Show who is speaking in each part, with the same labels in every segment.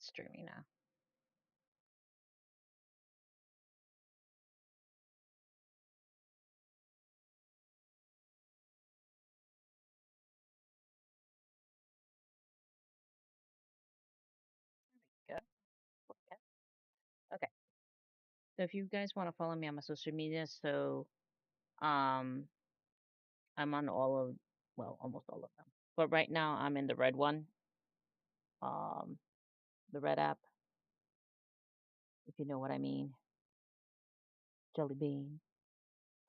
Speaker 1: it's streaming now. Good. Okay. Okay. So if you guys want to follow me on my social media, um, I'm on all of, well, almost all of them. But right now I'm in the red one, um, the red app, if you know what I mean. Jelly Bean.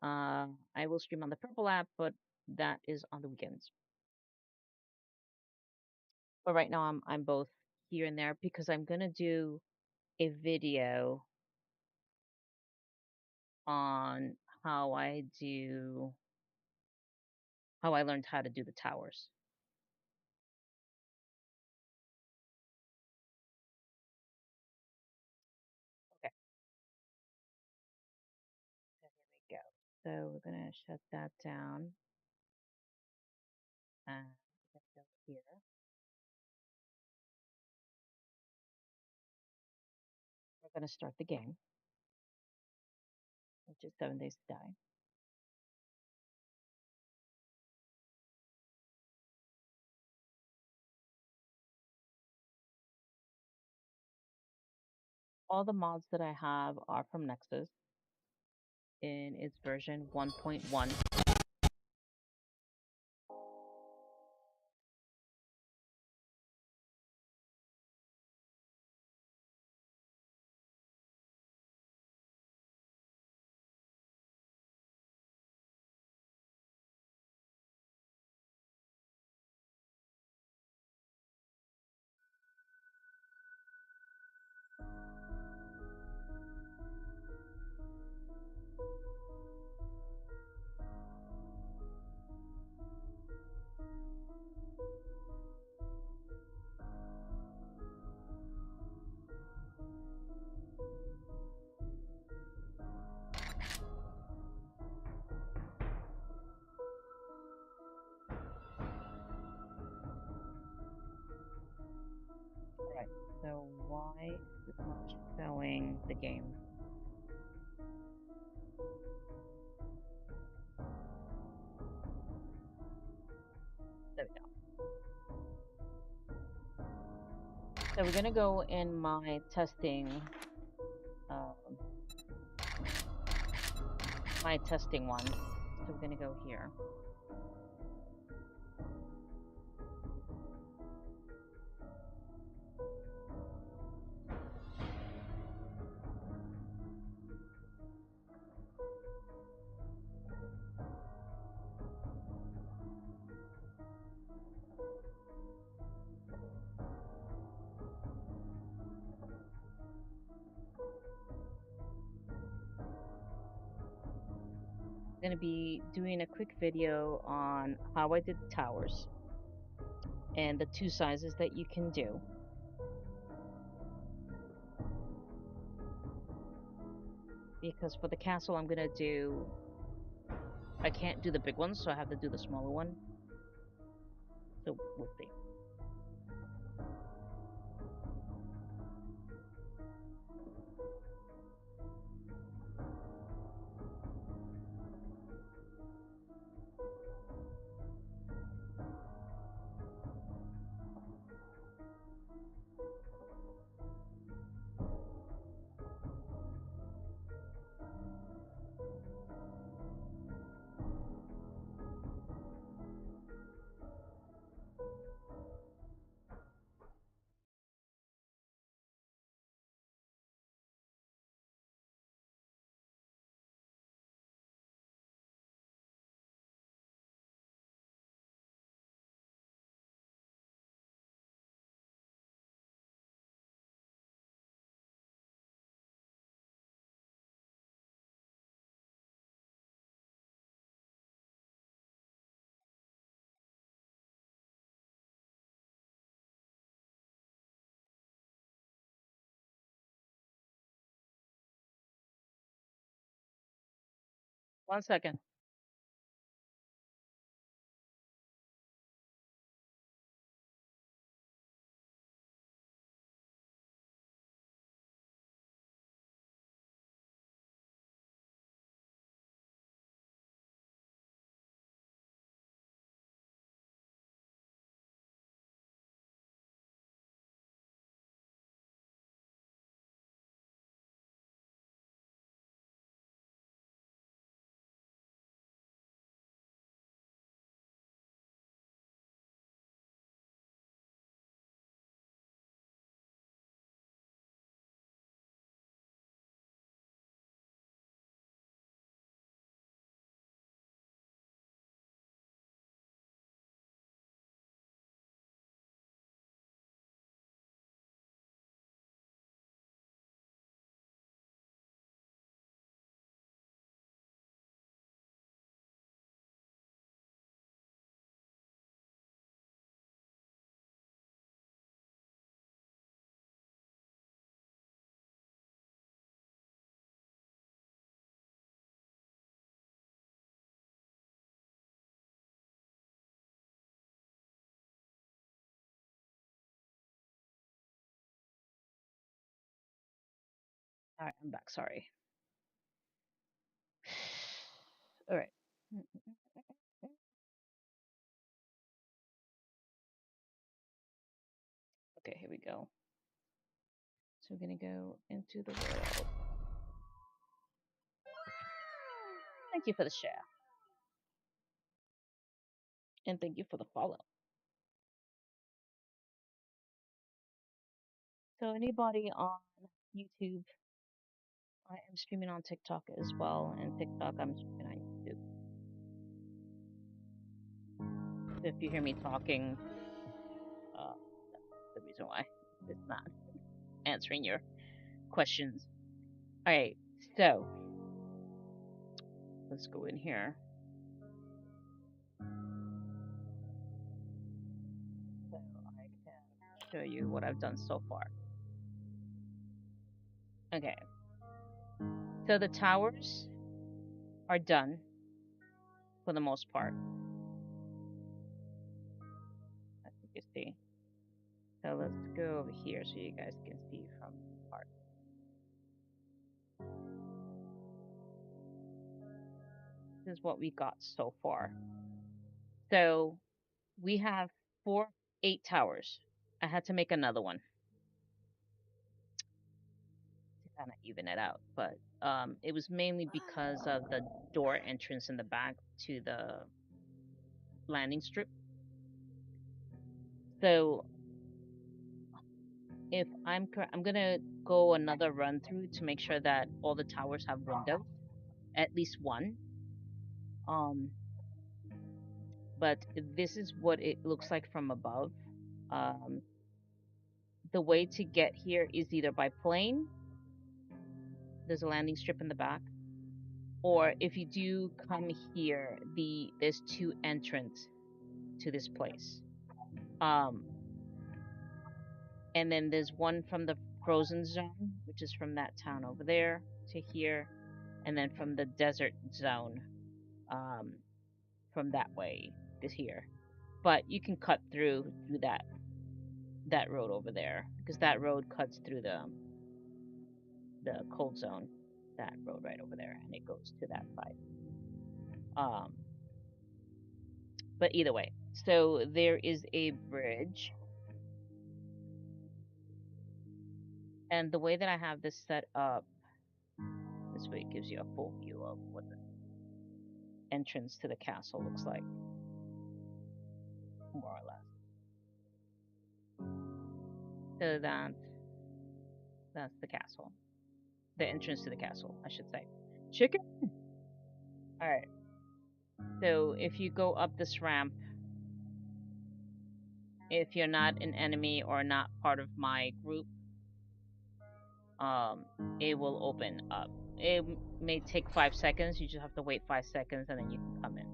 Speaker 1: I will stream on the purple app, but that is on the weekends. But right now I'm both here and there because I'm gonna do a video on how I learned how to do the towers. Okay, so here we go. So we're gonna shut that down and we're gonna go here. We're gonna start the game, which is 7 Days to Die. All the mods that I have are from Nexus in its version 1.1. Right. So why is it not showing the game? There we go. So we're gonna go in my um, testing one. So we're gonna go here. I'm gonna be doing a quick video on how I did the towers and the two sizes that you can do. Because for the castle, I can't do the big one, so I have to do the smaller one. So we'll see. One second. All right, I'm back. Sorry. All right. Okay, here we go. So we're gonna go into the world. Thank you for the share, and thank you for the follow. So anybody on YouTube, I am streaming on TikTok as well, and TikTok I'm streaming on YouTube. So if you hear me talking, that's the reason why it's not answering your questions. All right, so let's go in here. So I can show you what I've done so far. Okay, so the towers are done for the most part. As you can see. So let's go over here so you guys can see from the part. This is what we got so far. So we have 8 towers. I had to make another one to kind of even it out, but it was mainly because of the door entrance in the back to the landing strip. So if I'm gonna go another run through to make sure that all the towers have windows, at least one. Um, but this is what it looks like from above. Um, the way to get here is either by plane. There's a landing strip in the back, or if you do come here, there's 2 entrances to this place. And then there's one from the frozen zone, which is from that town over there to here, and then from the desert zone, from that way to here. But you can cut through that road over there because that road cuts through the cold zone. That road right over there, and it goes to that side. Um, but either way, so there is a bridge. And the way that I have this set up, this way it gives you a full view of what the entrance to the castle looks like, more or less. So that's the castle. The entrance to the castle, I should say. Chicken? Alright. So if you go up this ramp, if you're not an enemy or not part of my group, it will open up. It may take 5 seconds. You just have to wait 5 seconds and then you can come in.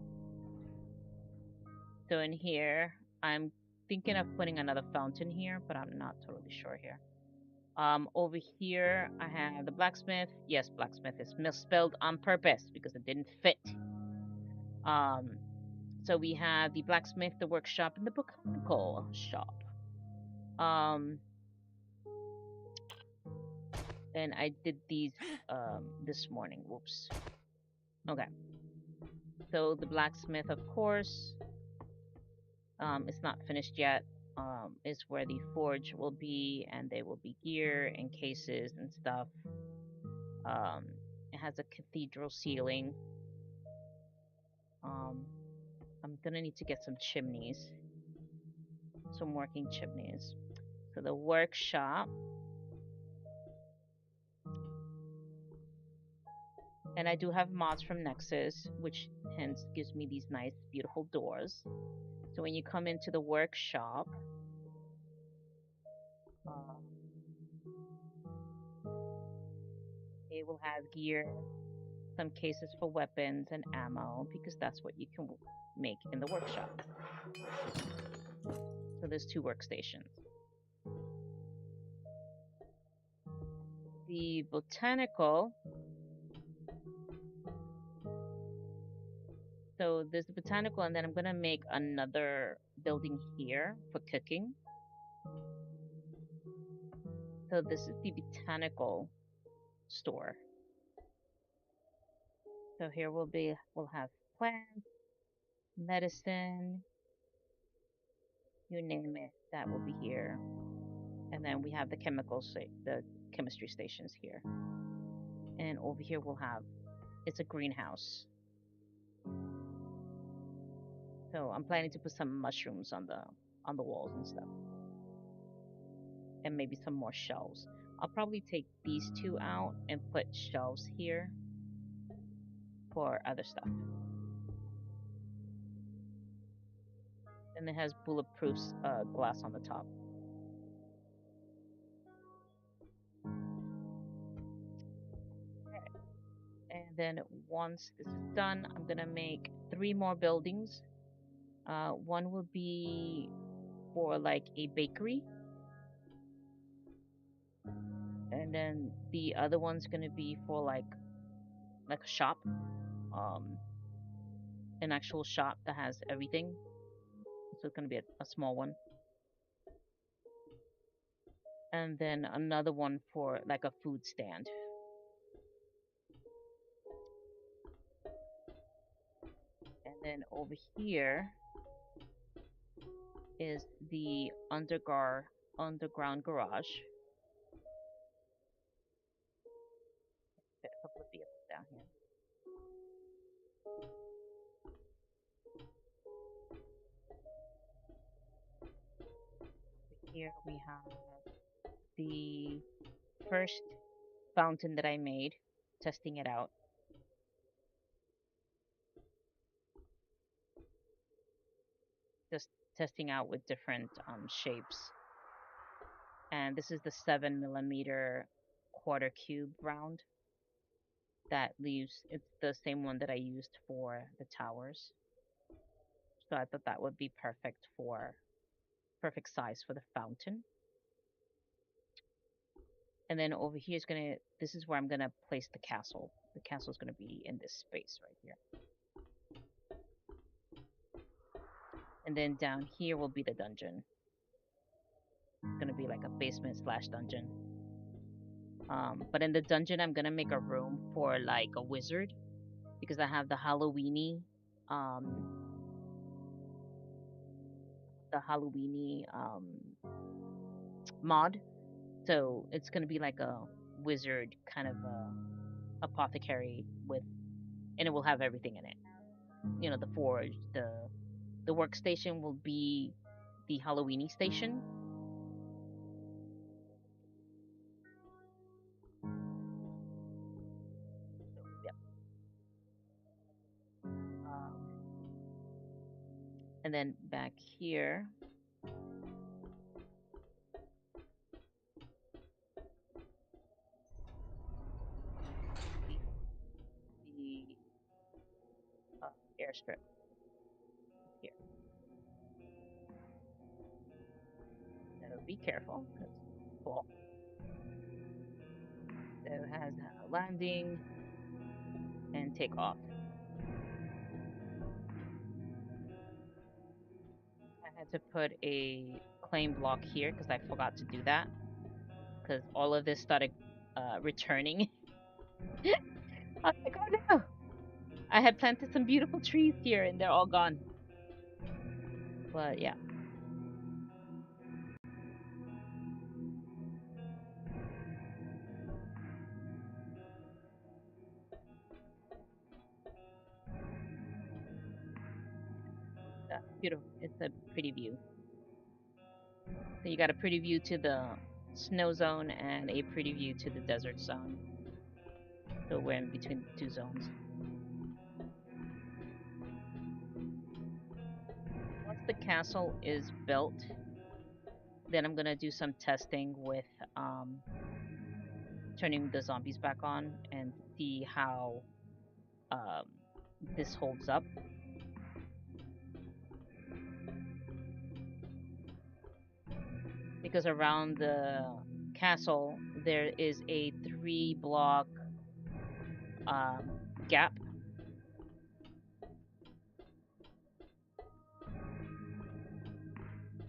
Speaker 1: So in here, I'm thinking of putting another fountain here, but I'm not totally sure here. Over here, I have the blacksmith. Yes, blacksmith is misspelled on purpose because it didn't fit. So we have the blacksmith, the workshop, and the botanical shop. And I did these this morning. Whoops. Okay. So the blacksmith, of course, it's not finished yet. Is where the forge will be, and there will be gear and cases and stuff. It has a cathedral ceiling. I'm gonna need to get some chimneys, some working chimneys. So the workshop, and I do have mods from Nexus, which hence gives me these nice, beautiful doors. So when you come into the workshop, it will have gear, some cases for weapons and ammo, because that's what you can make in the workshop. So there's 2 workstations. The botanical, so there's the botanical, and then I'm gonna make another building here for cooking. So this is the botanical store. So here we'll have plants, medicine, you name it, that will be here. And then we have the the chemistry stations here. And over here we'll have, it's a greenhouse. So I'm planning to put some mushrooms on the walls and stuff. And maybe some more shelves. I'll probably take these two out and put shelves here for other stuff. And it has bulletproof glass on the top. And then once this is done, I'm gonna make 3 more buildings. One will be for like a bakery, and then the other one's gonna be for like a shop, um, an actual shop that has everything. So it's gonna be a small one, and then another one for like a food stand. And then over here is the underground garage. Fit a couple of vehicles down here. Over here we have the first fountain that I made, testing it out. Just testing out with different shapes. And this is the 7mm quarter cube round that leaves, it's the same one that I used for the towers. So I thought that would be perfect size for the fountain. And then over here is this is where I'm gonna place the castle. The castle is gonna be in this space right here. And then down here will be the dungeon. It's gonna be like a basement slash dungeon. But in the dungeon, I'm gonna make a room for like a wizard because I have um, the Halloweeny mod. So it's gonna be like a wizard kind of apothecary and it will have everything in it. You know, the forge, the workstation will be the Halloweeny station. So, yeah. And then back here, the airstrip here. So be careful because fall. So it has a landing and take off. I had to put a claim block here because I forgot to do that because all of this started returning. I was like, oh no! I had planted some beautiful trees here and they're all gone. But yeah. Beautiful. It's a pretty view. So you got a pretty view to the snow zone and a pretty view to the desert zone. So we're in between the two zones. Once the castle is built, then I'm gonna do some testing with turning the zombies back on and see how um, this holds up. Because around the castle there is a 3 block gap.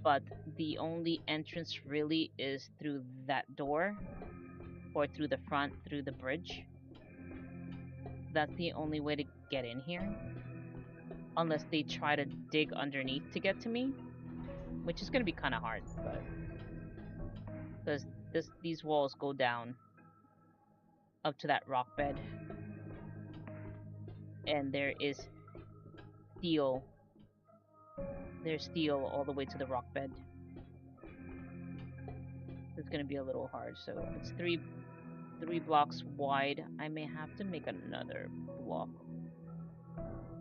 Speaker 1: But the only entrance really is through that door. or through the front, through the bridge. That's the only way to get in here. Unless they try to dig underneath to get to me, which is going to be kind of hard, but because these walls go down up to that rock bed, and there is steel. There's steel all the way to the rock bed. It's going to be a little hard. So it's three blocks wide. I may have to make another block.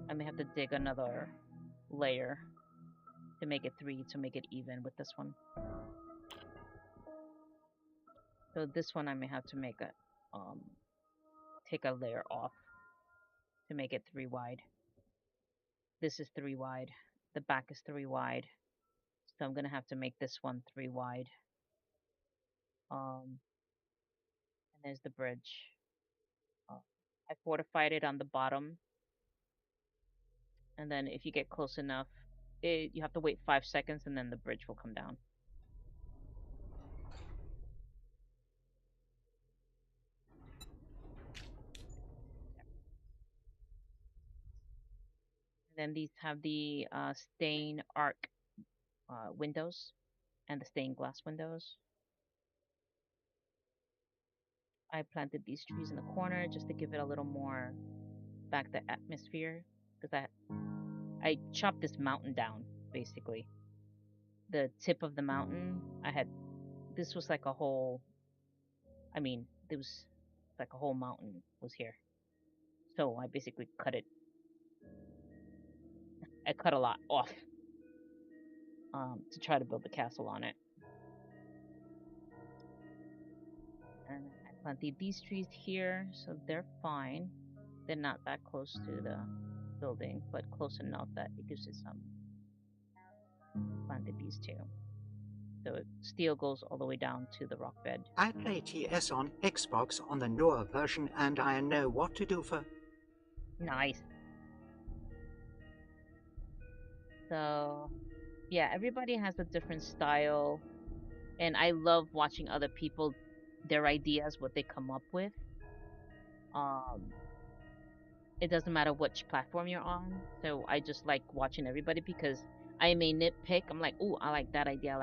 Speaker 1: I may have to dig another layer to make it 3 to make it even with this one. So this one I may have to make a take a layer off to make it 3 wide. This is 3 wide. The back is 3 wide. So I'm gonna have to make this one 3 wide. And there's the bridge. I fortified it on the bottom. And then if you get close enough, you have to wait 5 seconds and then the bridge will come down. And then these have the stained arc windows and the stained glass windows. I planted these trees in the corner just to give it a little more back the atmosphere, because I chopped this mountain down basically. The tip of the mountain, this was like a whole, there was like a whole mountain was here. So I basically cut it. I cut a lot off to try to build the castle on it. And I planted these trees here, so they're fine. They're not that close to the building, but close enough that it gives it some. Planted these two. So steel goes all the way down to the rock bed.
Speaker 2: I play TS on Xbox on the newer version, and I know what to do for...
Speaker 1: Nice. So, yeah, everybody has a different style, and I love watching other people, their ideas, what they come up with. It doesn't matter which platform you're on, so I just like watching everybody because I may nitpick. I'm like, ooh, I like that idea,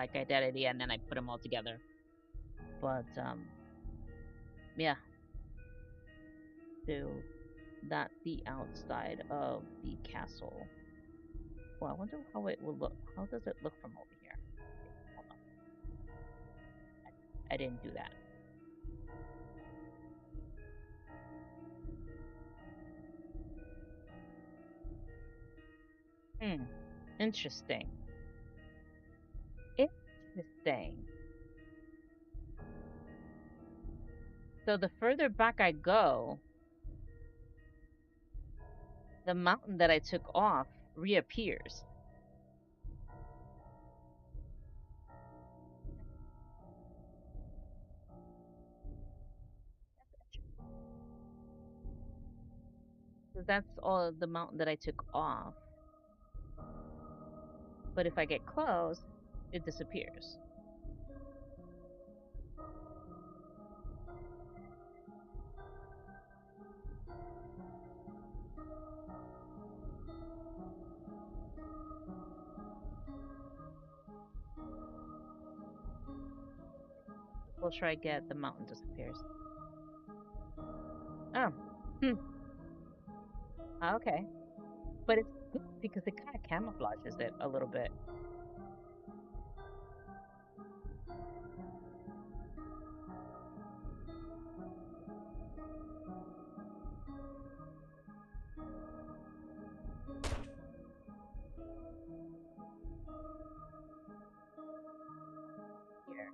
Speaker 1: and then I put them all together. But, yeah. So, that's the outside of the castle. Well, I wonder how it will look. How does it look from over here? Hold on. I didn't do that. Interesting. Interesting. So the further back I go, the mountain that I took off reappears. So that's all the mountain that I took off. But if I get close, it disappears. The closer I get, the mountain disappears. Oh. Okay. But it's good because it kind of camouflages it a little bit. Here.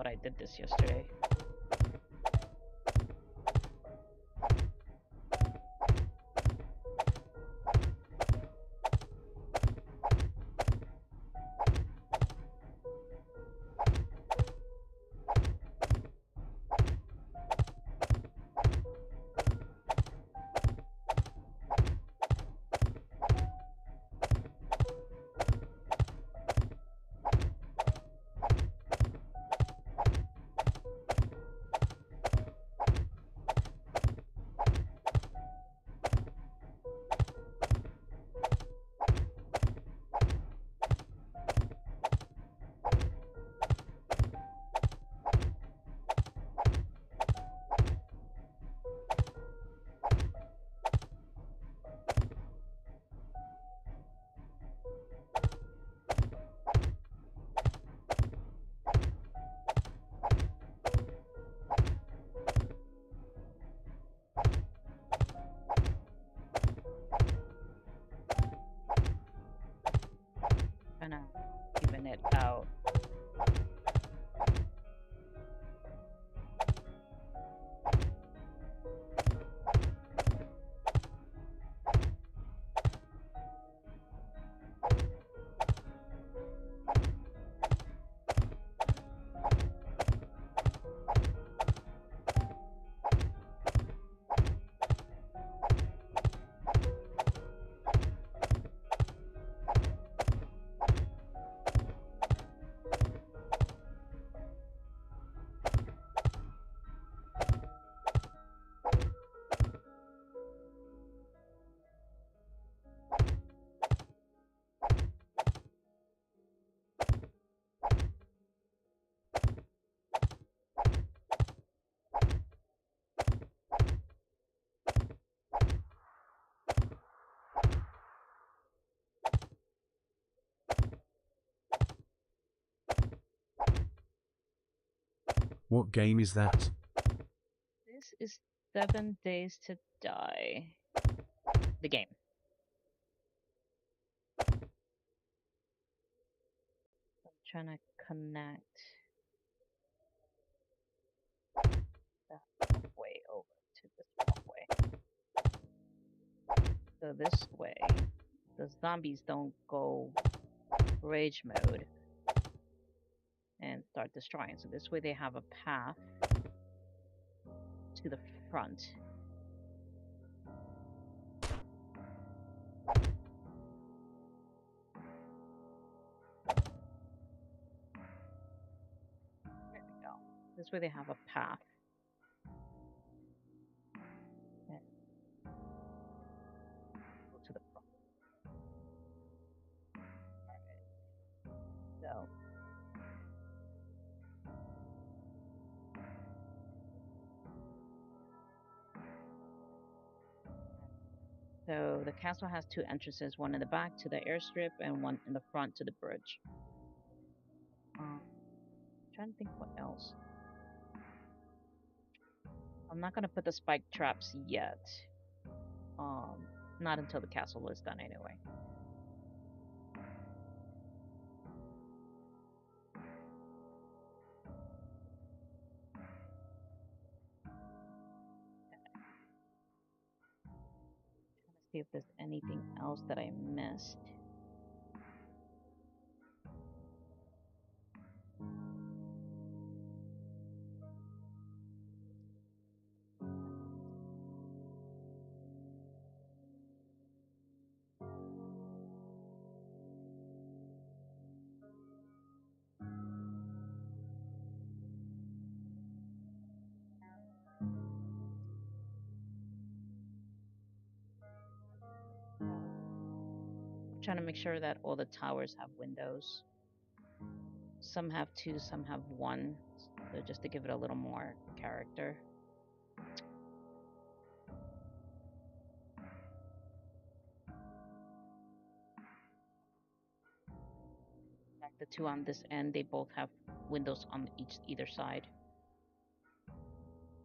Speaker 1: but I did this yesterday. Kind of even it out.
Speaker 3: What game is that?
Speaker 1: This is 7 Days to Die. The game. I'm trying to connect that walkway over to this walkway. So this way, the zombies don't go rage mode and start destroying. So this way they have a path to the front. There we go. This way they have a path. And go to the front. Alright. So So the castle has 2 entrances, one in the back to the airstrip and one in the front to the bridge. Trying to think what else. I'm not gonna put the spike traps yet. Not until the castle is done anyway. Trying to see if there's anything else that I missed. I'm trying to make sure that all the towers have windows. Some have 2, some have 1. So just to give it a little more character. Like the 2 on this end, they both have windows on either side.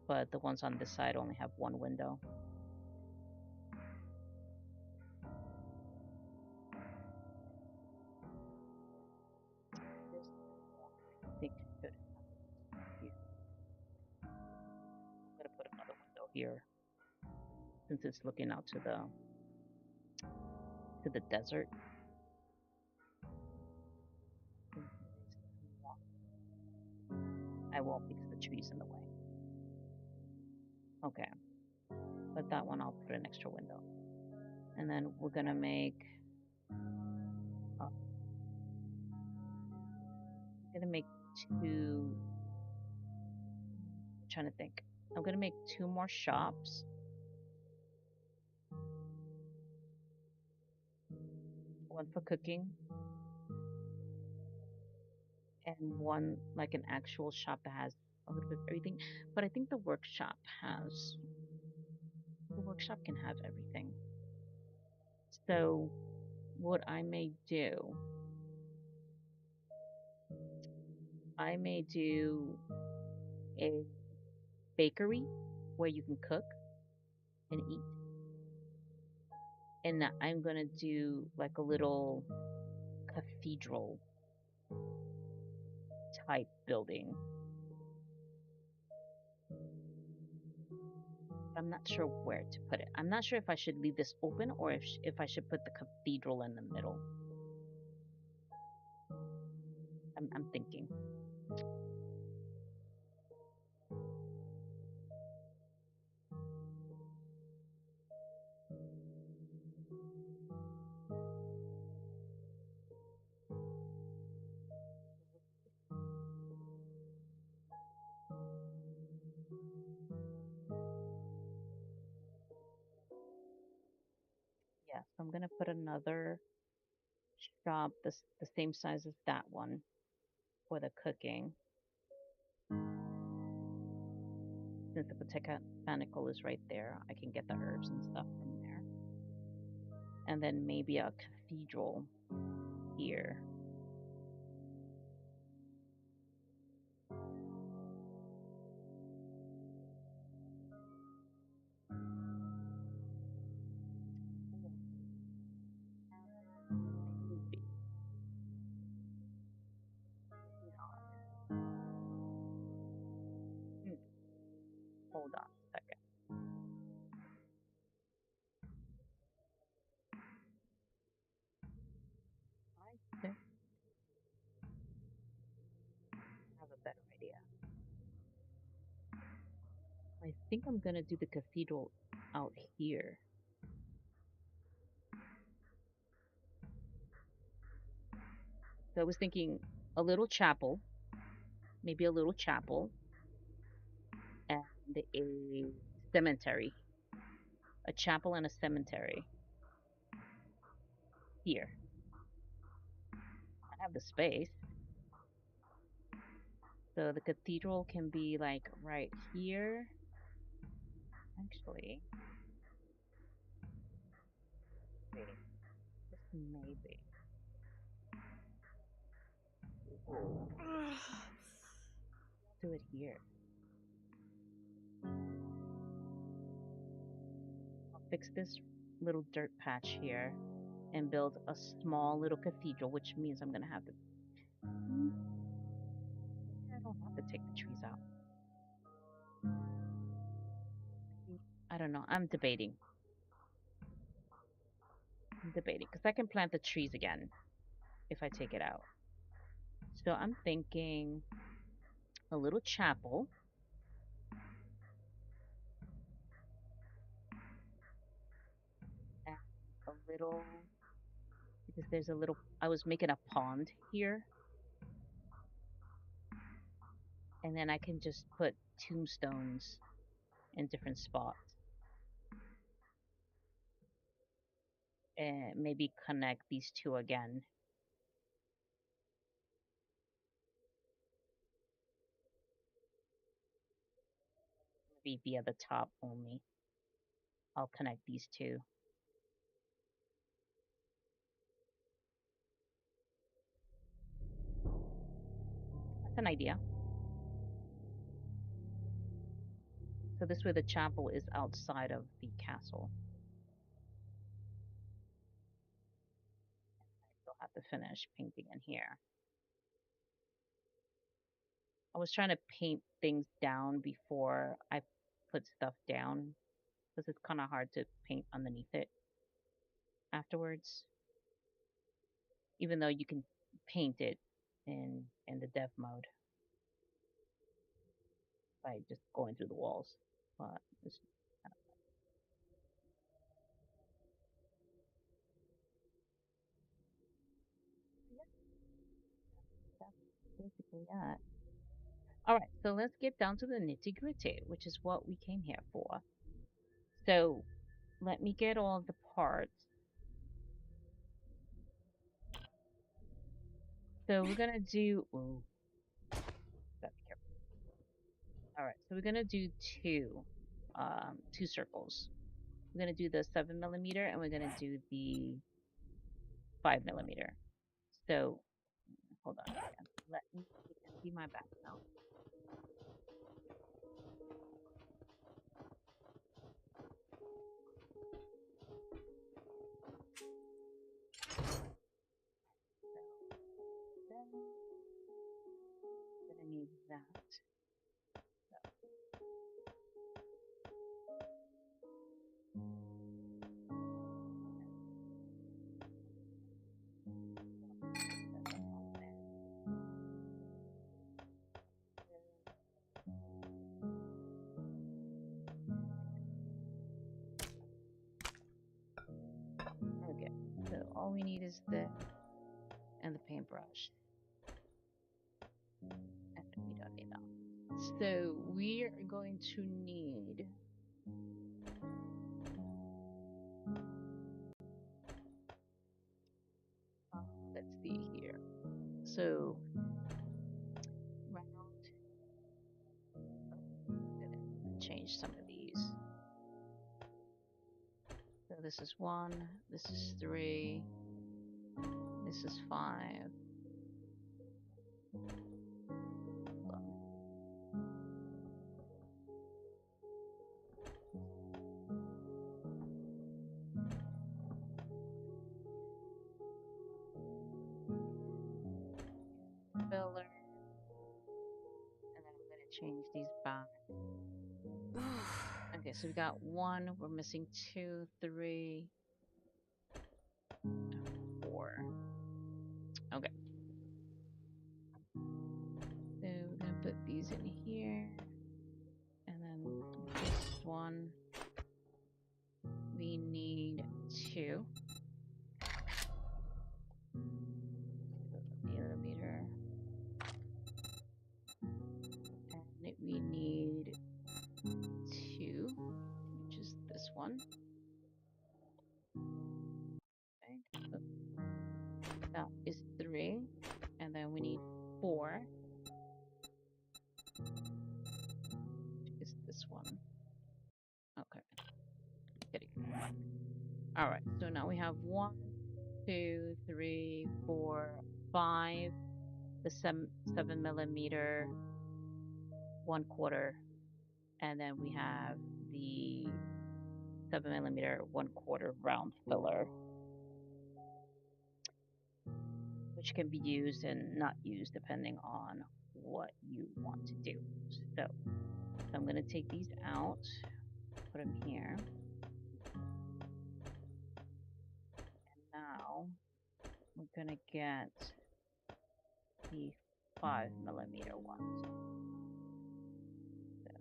Speaker 1: But the ones on this side only have 1 window. I think should. here, since it's looking out to the desert. I won't because the tree's in the way. Okay, but that one I'll put an extra window, and then we're gonna make. I'm gonna make two. I'm trying to think. I'm gonna make two more shops. One for cooking, and one like an actual shop that has a little bit of everything. But I think the workshop can have everything. So what I may do a bakery where you can cook and eat. And I'm gonna do like a little cathedral type building. I'm not sure where to put it. I'm not sure if I should leave this open or if I should put the cathedral in the middle. I'm thinking. Yeah, so I'm gonna put another shop the same size as that one for the cooking. Since the botanical is right there, I can get the herbs and stuff from there. And then maybe a cathedral here. Maybe. Hold on a second. I think I have a better idea. I think I'm gonna do the cathedral out here. So I was thinking a little chapel, maybe a little chapel, and a cemetery. A chapel and a cemetery here. I have the space. So the cathedral can be like right here. Actually, wait, this maybe. Do it here. I'll fix this little dirt patch here and build a small little cathedral, which means I'm gonna have to. I don't have to take the trees out. I don't know. I'm debating because I can plant the trees again if I take it out. So I'm thinking a little chapel. And a little, because there's a little, I was making a pond here. And then I can just put tombstones in different spots. And maybe connect these two again. Maybe via the top only. I'll connect these two. That's an idea. So this way the chapel is outside of the castle. I still have to finish painting in here. I was trying to paint things down before I put stuff down because it's kind of hard to paint underneath it afterwards. Even though you can paint it in the dev mode by just going through the walls. But it's that's basically that. All right, so let's get down to the nitty gritty, which is what we came here for. So let me get all the parts. So we're gonna do. Ooh, gotta be careful. All right, so we're gonna do two circles. We're gonna do the 7mm, and we're gonna do the 5mm. So hold on, again. Let me empty my background. Gonna need that. Okay, so all we need is this and the paintbrush. And we don't need that. So we are going to need let's see here. So round. I'm gonna change some of these. So this is 1, this is 3, this is 5. Filler. And then I'm going to change these back. Okay, so we got 1, we're missing 2, 3, 4. Okay. So we're going to put these in here. And then this one, we need 2. Millimeter. And we need 2, which is this one. Okay. So that is 3. And then we need 4. Which is this one. Okay. Kidding. Alright, so now we have 1, 2, 3, 4, 5, the 7mm, 1/4, and then we have the 7mm 1/4 round filler, which can be used and not used depending on what you want to do. So I'm going to take these out, put them here. Now we're gonna get the 5mm ones. So.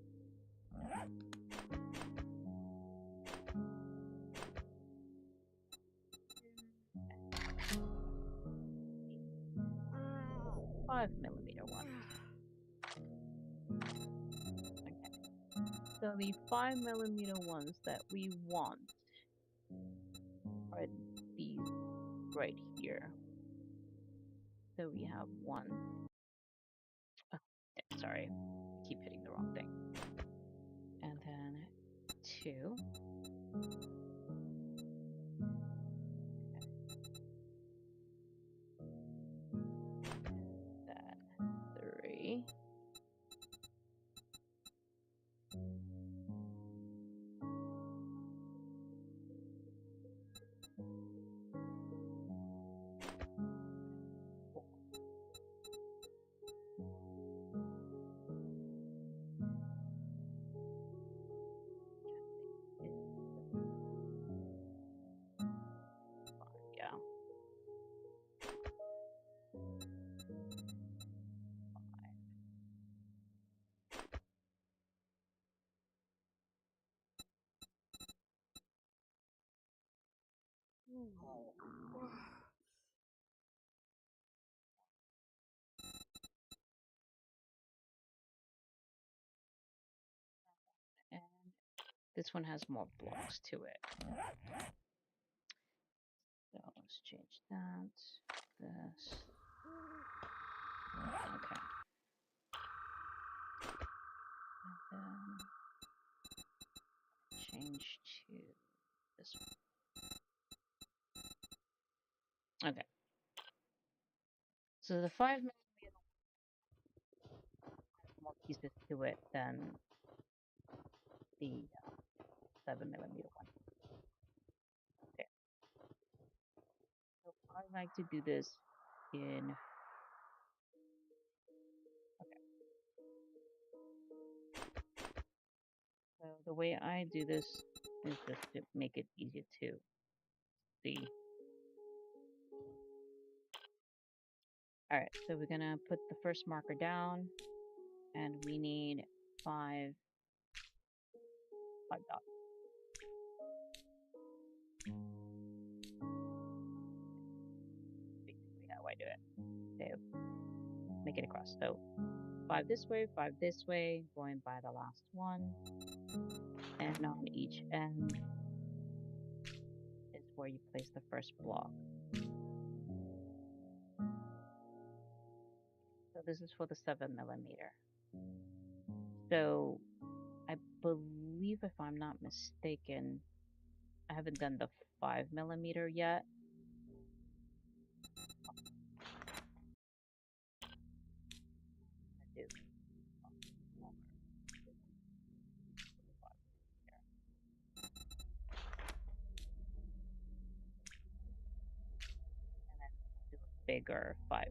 Speaker 1: 5mm ones. Okay. So the 5mm ones that we want are these right here. So we have 1. Oh, sorry, keep hitting the wrong thing. And then 2. And then 3. And this one has more blocks to it. So let's change that. This. Okay. And then change to this one. Okay. So the 5mm has more pieces to it than the 7mm one. Okay. So I like to do this in. Okay. So the way I do this is just to make it easier to see. Alright, so we're gonna put the first marker down, and we need five dots. Basically how I do it. So make it across. So 5 this way, going by the last one, and on each end is where you place the first block. So this is for the 7mm. So I believe, if I'm not mistaken, I haven't done the 5mm yet. I do. And then do a bigger 5mm.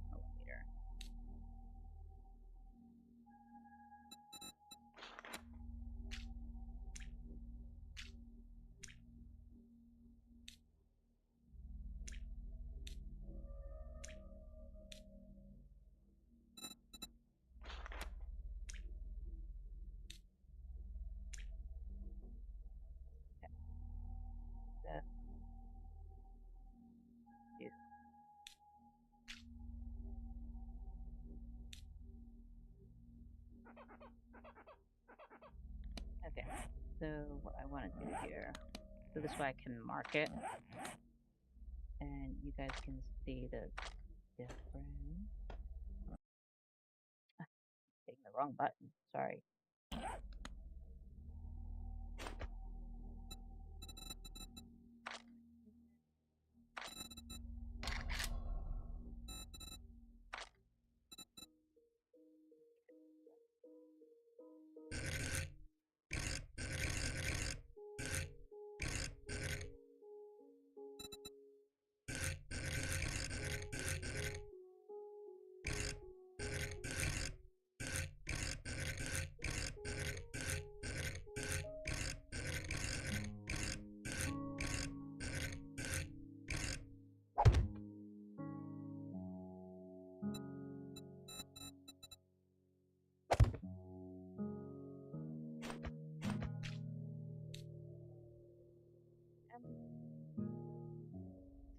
Speaker 1: Okay, so what I want to do here, so this way I can mark it, and you guys can see the difference. Hitting the wrong button, sorry.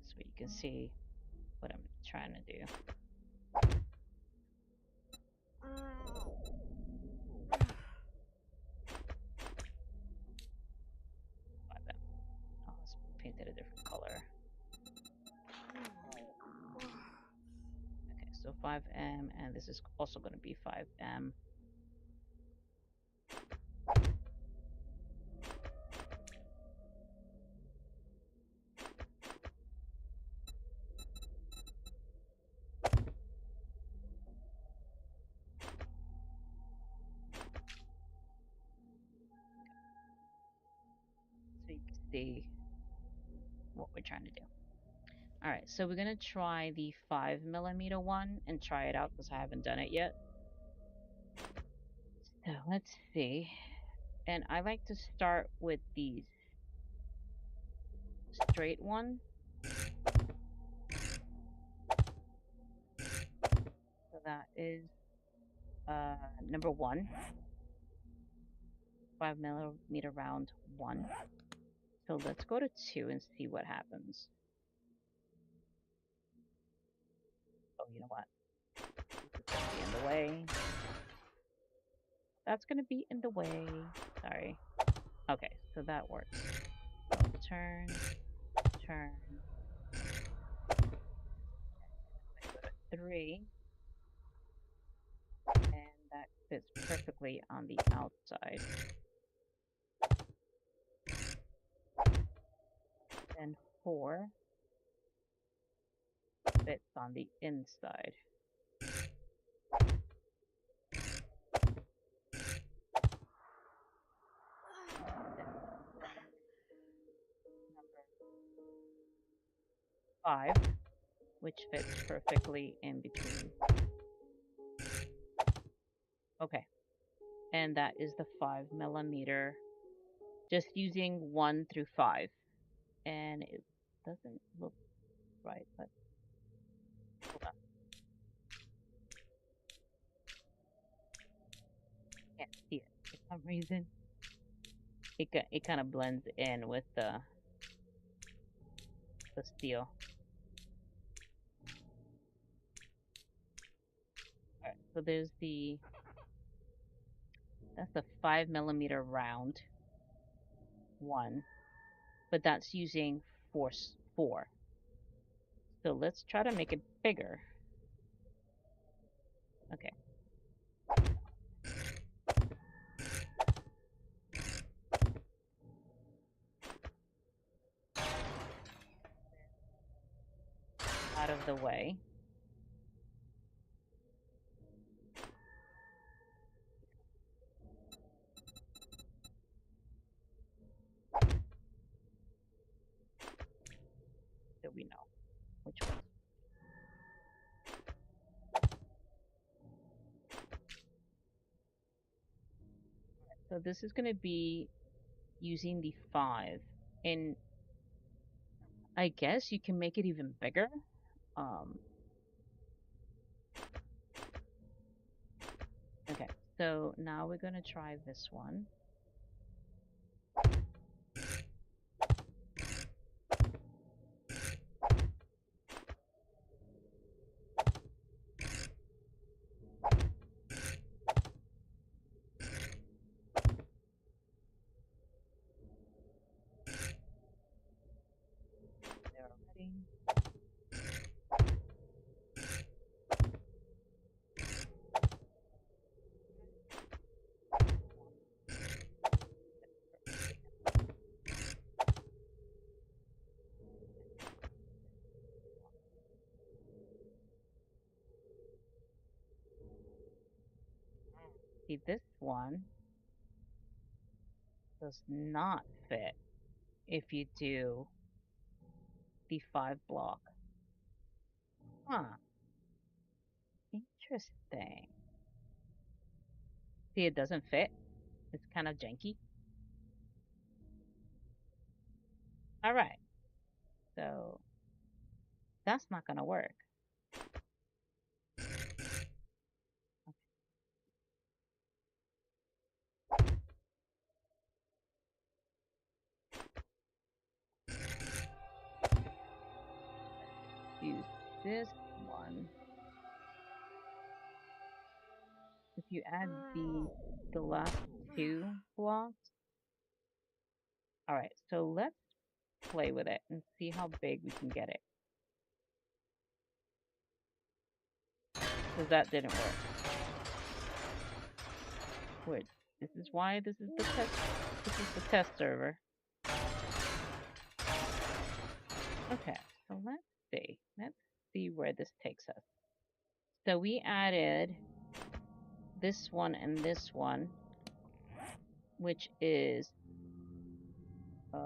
Speaker 1: So you can see what I'm trying to do. Oh, let's paint it a different color. Okay, so 5M, and this is also going to be 5M. So you can see what we're trying to do. Alright, so we're going to try the 5mm one and try it out because I haven't done it yet. So let's see. And I like to start with these straight one. So that is number 1. 5mm round 1. So let's go to 2 and see what happens. you know what? This is gonna be in the way. That's gonna be in the way. Sorry. Okay, so that works. So turn, turn. I'm gonna go to 3, and that fits perfectly on the outside. Then 4 fits on the inside. Then number 5, which fits perfectly in between. Okay, and that is the 5mm, just using 1 through 5. And it doesn't look right, but hold on. Can't see it for some reason. It kind of blends in with the steel. Alright, so there's that's a 5mm round one, but that's using force 4. So let's try to make it bigger. Okay. Out of the way. So we know which one. So this is going to be using the 5. And I guess you can make it even bigger. Okay, so now we're going to try this one. There already. See, this one does not fit if you do the 5 block. Huh. Interesting. See, it doesn't fit. It's kind of janky. All right. So that's not going to work. Use this one. If you add the last 2 blocks. All right, so let's play with it and see how big we can get it. Because that didn't work. Wait, this is why this is the test. This is the test server. Okay, so let's see. Let's see where this takes us. So we added this one and this one, which is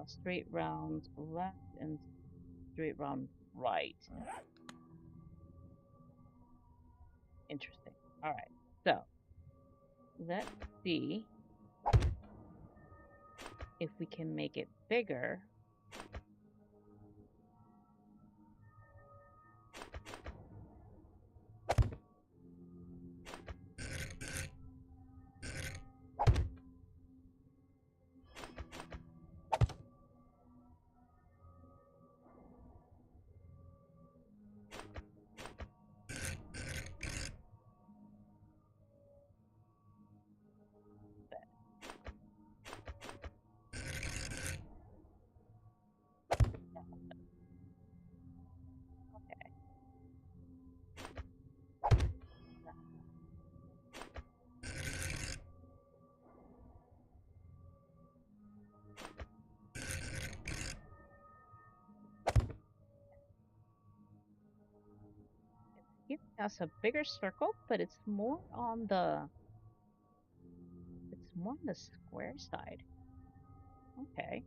Speaker 1: straight round left and straight round right. Interesting. All right, so let's see if we can make it bigger. has a bigger circle, but it's more on the square side. Okay.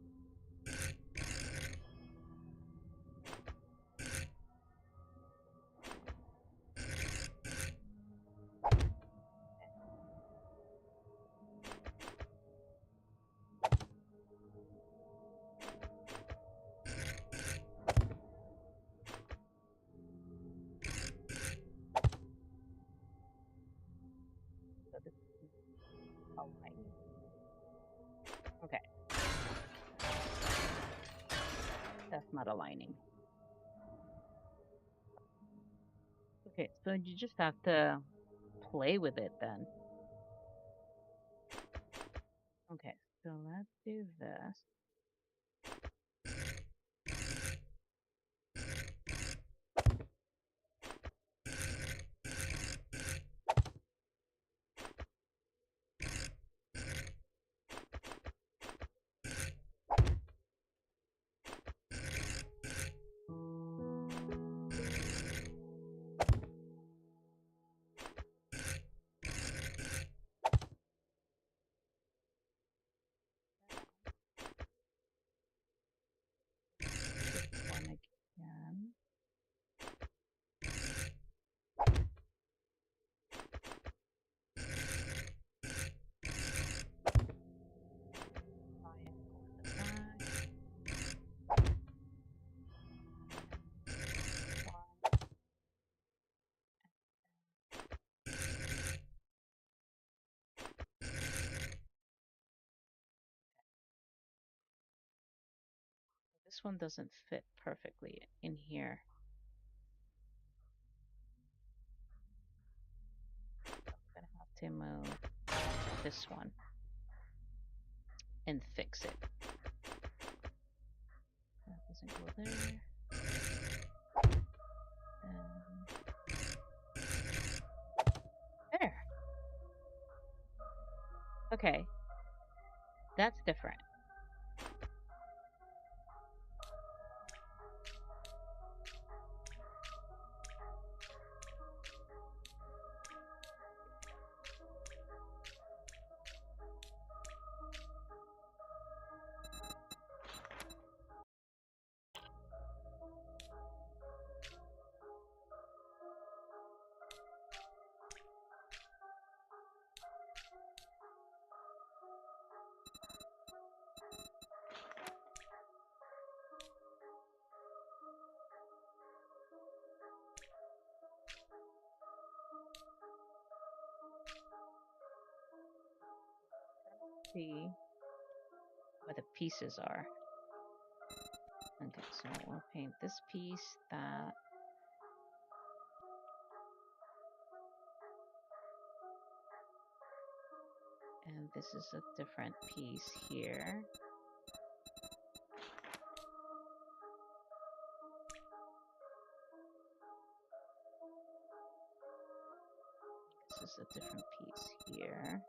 Speaker 1: So this is aligning. Okay. That's not aligning. Okay, so you just have to play with it then. Okay, so let's do this. This one again. Triangle in the back. One. This one doesn't fit perfectly in here. I'm gonna have to move this one and fix it. That doesn't go there. There. Okay. That's different. See where the pieces are. Okay, so we'll paint this piece, that. And this is a different piece here. This is a different piece here.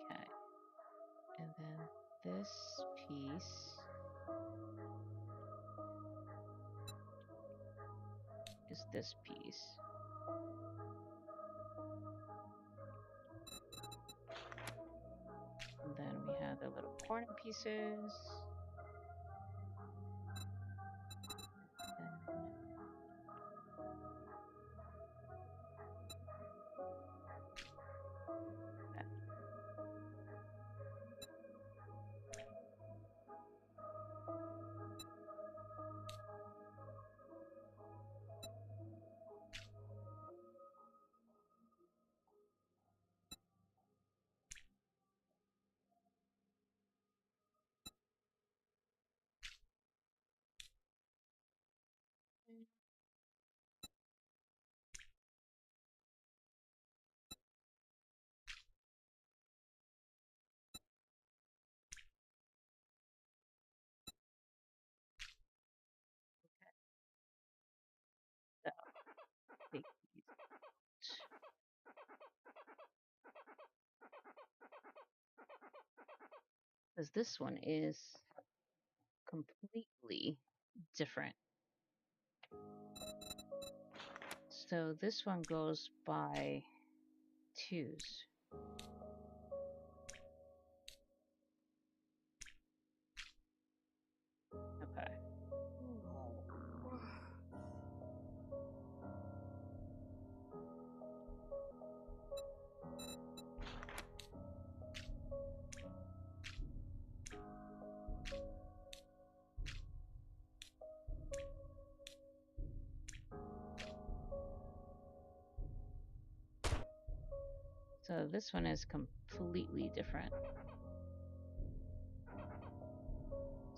Speaker 1: Okay. And then this piece is this piece. And then we have the little corner pieces. Then that. So take these out. Because this one is completely different. So this one goes by 2s. Okay. So this one is completely different.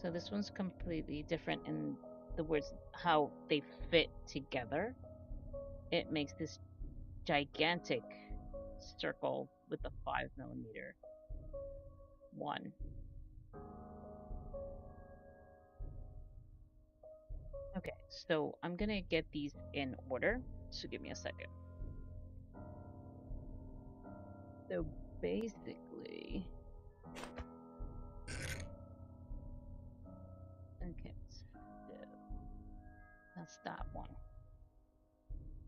Speaker 1: So this one's completely different in the words, how they fit together. It makes this gigantic circle with the 5mm one. Okay, so I'm gonna get these in order, so give me a second. So basically, okay, so that's that one.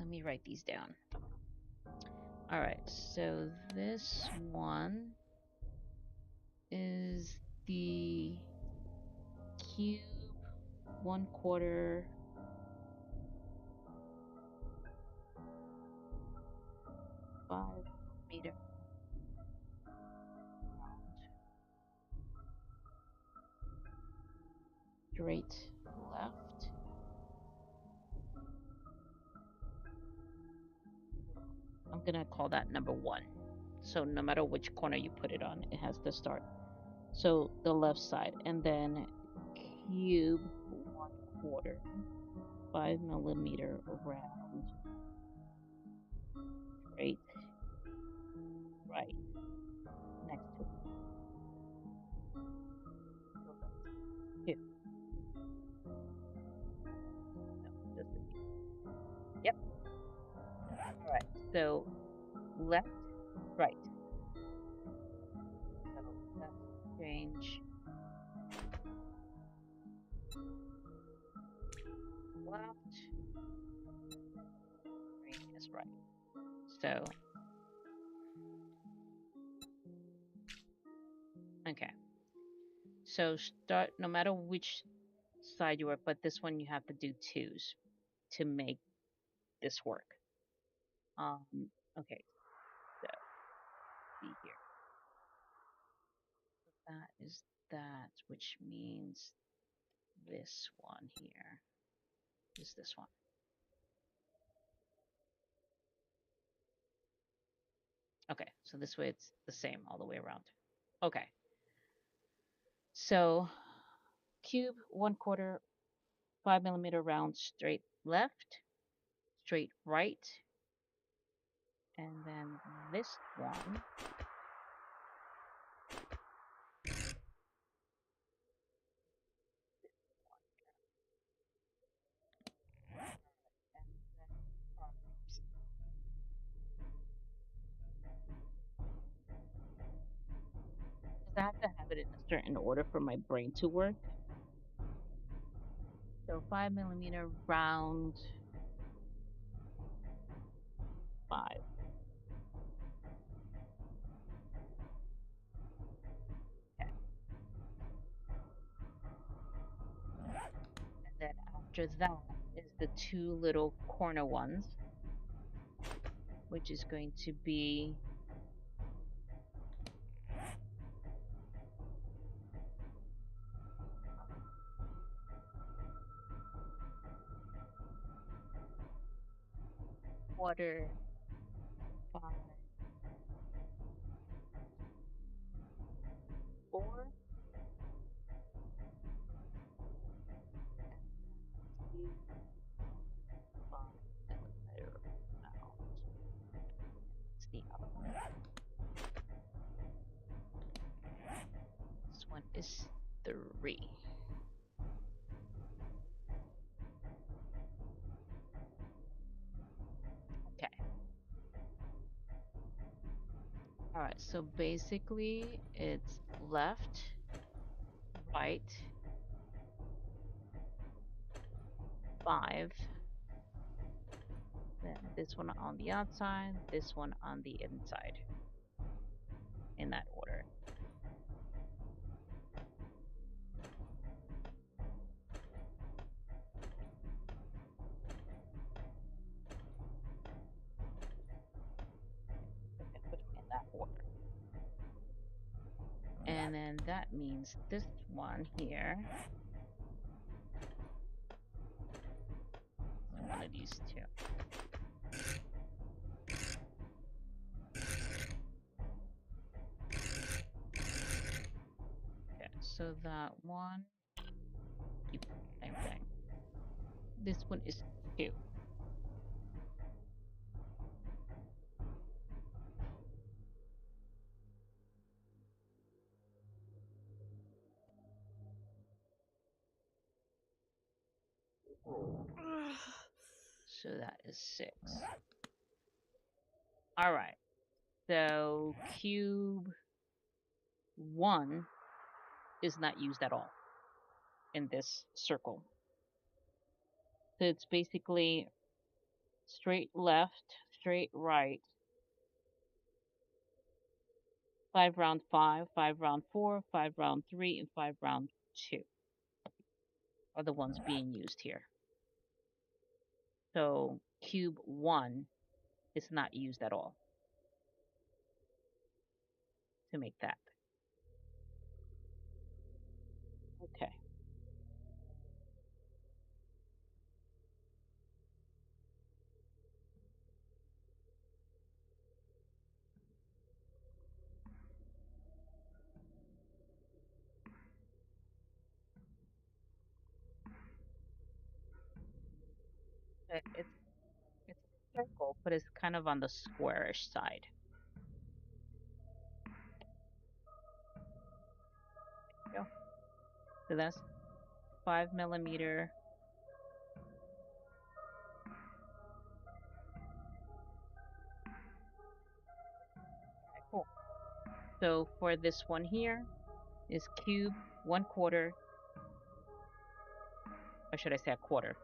Speaker 1: Let me write these down. All right, so this one is the cube 1/4 5mm straight left. I'm gonna call that number 1. So no matter which corner you put it on, it has to start. So the left side, and then cube 1/4 5mm around straight right next to it. So that's 2. No, just the 2. Yep. All right. So left, right. So let's change left, previous right. So, okay. So start, no matter which side you are, but this one you have to do 2s to make this work. Okay, so see here. That is that, which means this one here is this one. Okay, so this way it's the same all the way around. Okay. So cube 1/4 5mm round straight left, straight right, and then this one I have to have it in a certain order for my brain to work. So 5mm round 5. Okay. And then after that is the 2 little corner ones, which is going to be quarter 5 4 and 5mm round. It's the other one. This one is 3. Okay. Alright, so basically it's left, right, 5. Then this one on the outside, this one on the inside. In that order. Put them in that order. And then that means this one here. One of these two. Okay, so that one, same thing. This one is 2. So that is 6. All right. So cube 1 is not used at all in this circle. So it's basically straight left, straight right, 5 round 5, 5 round 4, 5 round 3, and 5 round 2 are the ones being used here. So cube 1 is not used at all to make that. Okay. It's a circle, but it's kind of on the squarish side. There you go. So that's 5 millimeter. Okay, cool. So for this one here is cube 1/4, or should I say a quarter?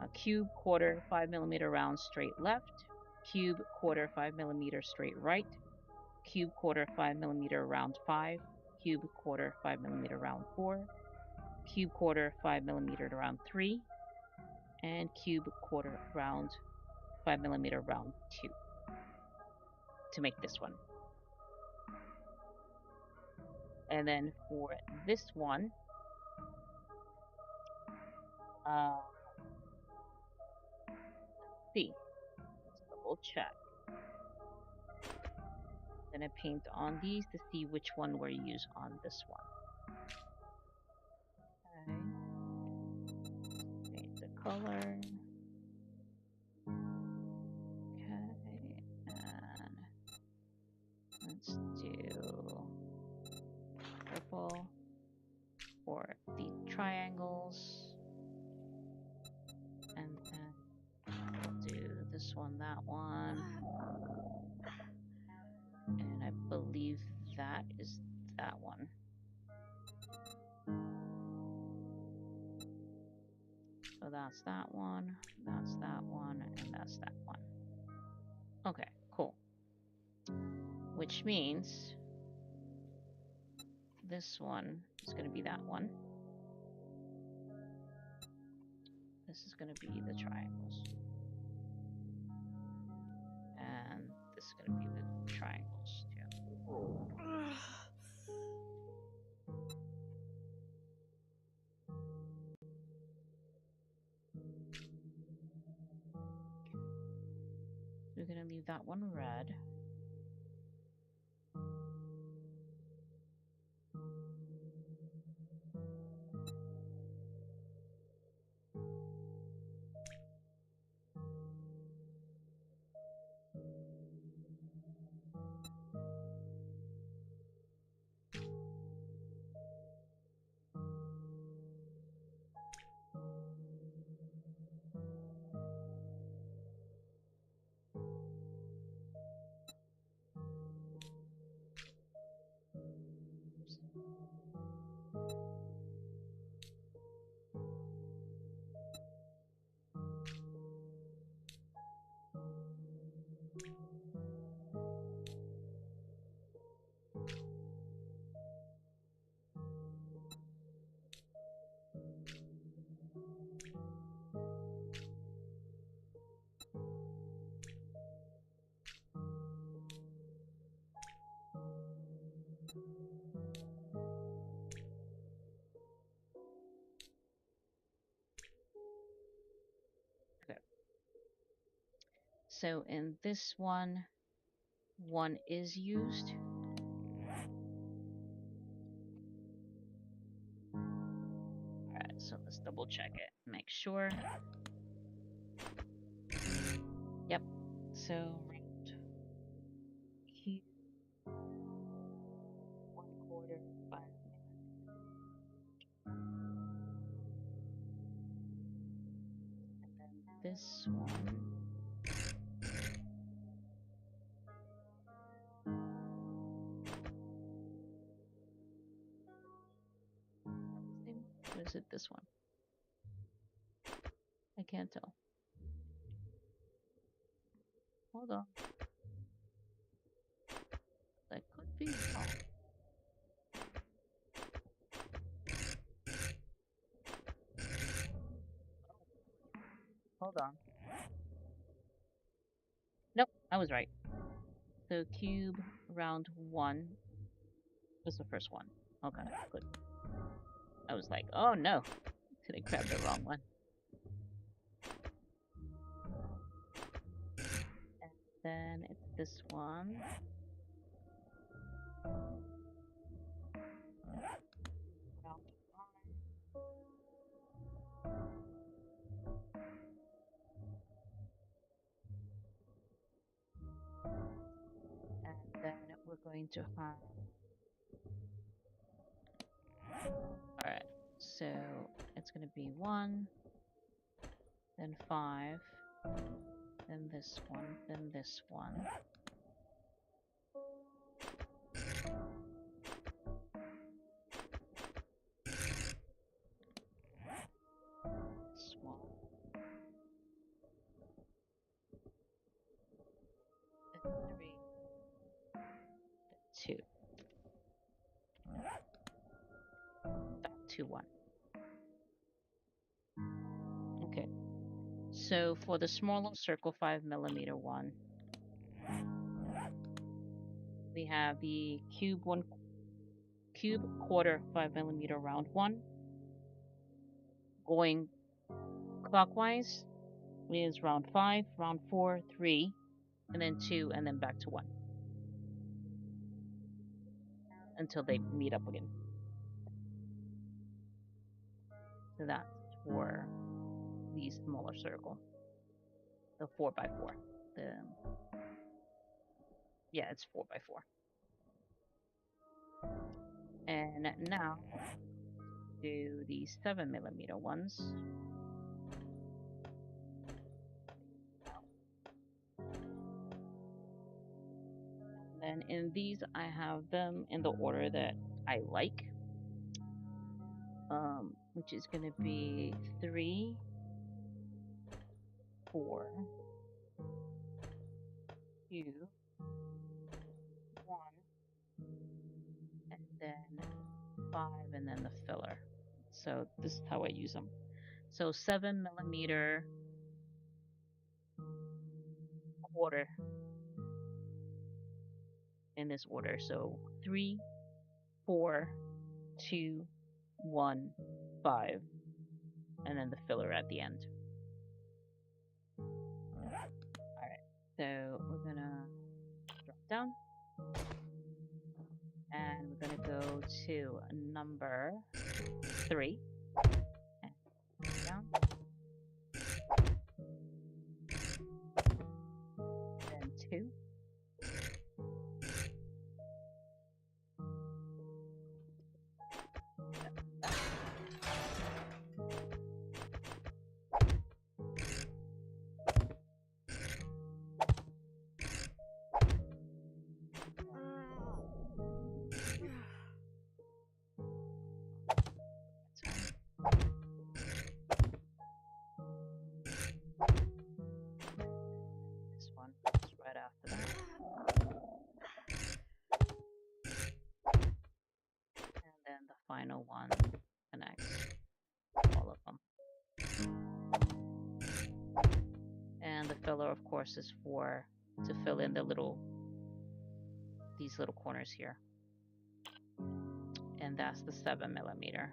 Speaker 1: A cube quarter 5 millimeter round straight left, cube quarter 5 millimeter straight right, cube quarter 5 millimeter round 5, cube quarter 5 millimeter round 4, cube quarter 5 millimeter round 3, and cube quarter round 5 millimeter round 2 to make this one. And then for this one, see, let's double check. Then I paint on these to see which one we're use on this one. Okay. Paint the color. Okay, and let's do purple for the triangles. And then we'll do this one, that one. And I believe that is that one. So that's that one, and that's that one. Okay, cool. Which means this one is going to be that one. This is going to be the triangles. And this is going to be the triangles too. We're going to leave that one red. So in this one, one is used. Alright, so let's double check it. Make sure. Yep. So round cube 1/4 5. And then this one. Or is it this one? I can't tell. Hold on. That could be. Oh. Hold on. Nope, I was right. So cube round 1 was the first one. Okay, good. I was like, oh no, did I grab the wrong one? And then it's this one. Round 1. And then we're going to have... Alright, so it's going to be 1, then 5, then this one, then this one. This one. Then 3, then 2. Back to 1. Okay. So for the smaller circle 5mm one, we have the cube 1/4 5mm round 1. Going clockwise is round 5, round 4, 3, and then 2, and then back to 1 until they meet up again. So that's for the smaller circle, the 4x4. Yeah, it's 4x4. And now do the 7mm ones. And in these, I have them in the order that I like, which is going to be 3, 4, 2, 1, and then 5, and then the filler. So this is how I use them. So 7mm quarter in this order. So 3, 4, 2, 1, 5, and then the filler at the end. Alright, so we're gonna drop down. And we're gonna go to number 3. And down. Then 2. This one is right after that. And then the final one connects all of them. And the filler, of course, is to fill in these little corners here. And that's the 7mm.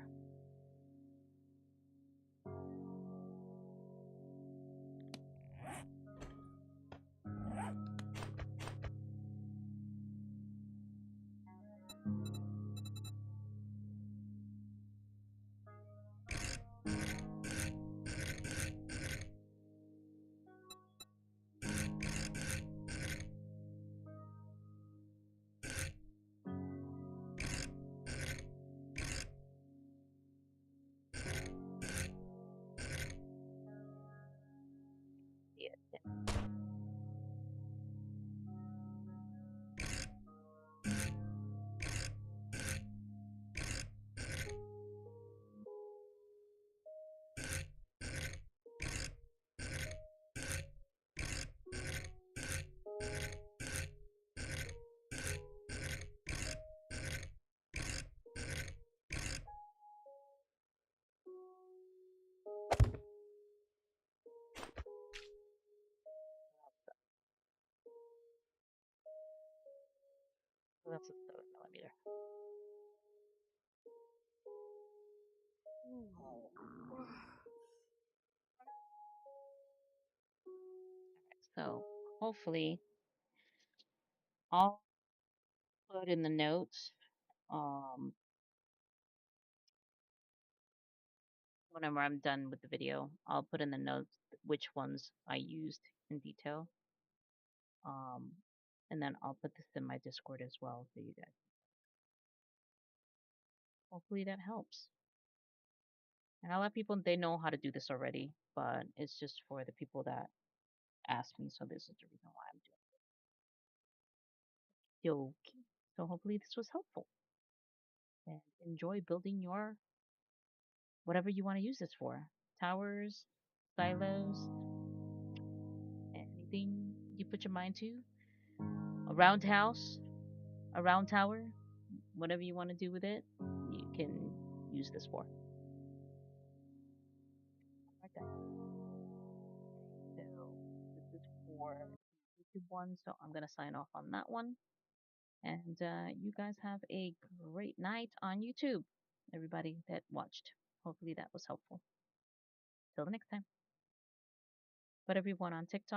Speaker 1: So that's a 7mm. So hopefully I'll put in the notes whenever I'm done with the video. I'll put in the notes which ones I used in detail. And then I'll put this in my Discord as well for you guys. Hopefully that helps. And a lot of people, they know how to do this already, but it's just for the people that ask me. So this is the reason why I'm doing it. Okay. So hopefully this was helpful. And enjoy building your whatever you want to use this for. Towers, silos, anything you put your mind to. A roundhouse, a round tower, whatever you want to do with it, you can use this for. Okay. So this is for YouTube one, so I'm gonna sign off on that one. And you guys have a great night on YouTube, everybody that watched. Hopefully that was helpful. Till the next time. But everyone on TikTok.